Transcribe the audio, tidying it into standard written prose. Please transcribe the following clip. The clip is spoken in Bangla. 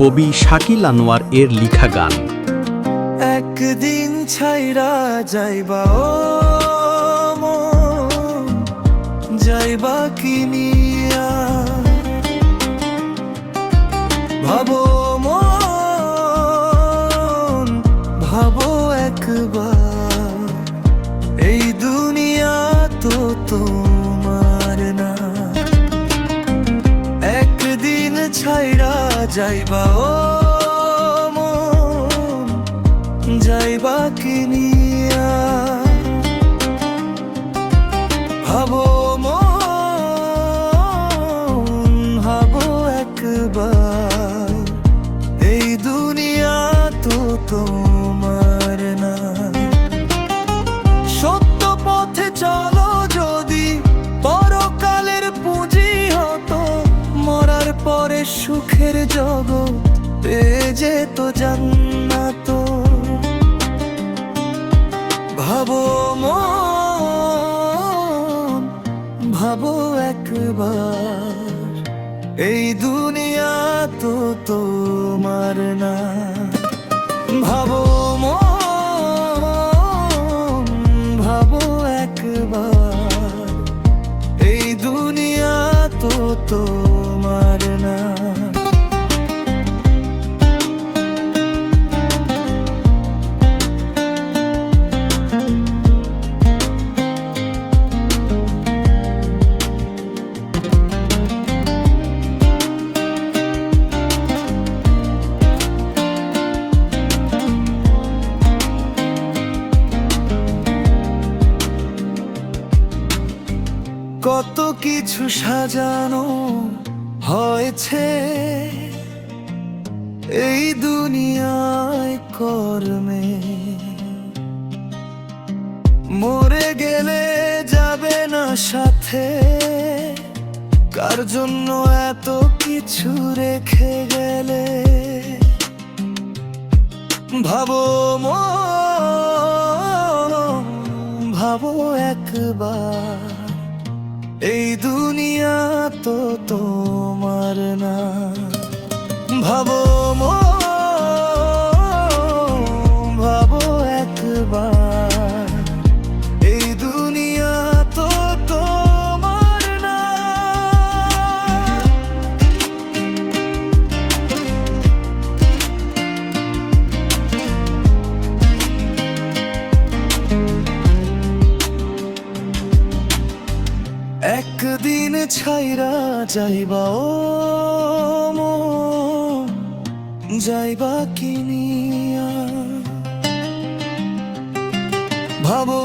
কবি শাকিল আনোয়ার এর লিখা গান। একদিন ছাইরা যাইবা ও মন, যাইবা কিনিয়া ভাবো মন, ভাবো একবার এই দুনিয়া তো তোমার না। একদিন ছাইরা যাইবা ও মন, যাইবা কিনিয়া ভাবো মন, ভাবো একবার এই দুনিয়া তো তোমার না। সত্য পথে চলো যদি পরকালের পুঁজি হতো, মরার পরে সুখের জগৎ পেয়ে যেত জান্নাত। ভাবো মন, ভাবো একবার এই দুনিয়া তো তোমার না। ভাবো মন, ভাবো একবার এই দুনিয়া তো তোমার না। কত কিছু সাজানো হয়েছে এই দুনিয়ায় কর্মে, মরে গেলে যাবে না সাথে, কার জন্য এত কিছু রেখে গেলে। ভাবো মন, ভাবো একবার এই দুনিয়া তো তোমার না। ভাবো মন, ভাবো একবার এই দুনিয়া তো তোমার না। একদিন ছাইরা যাইবা ও মন, যাইবা কিনিয়া ভাবো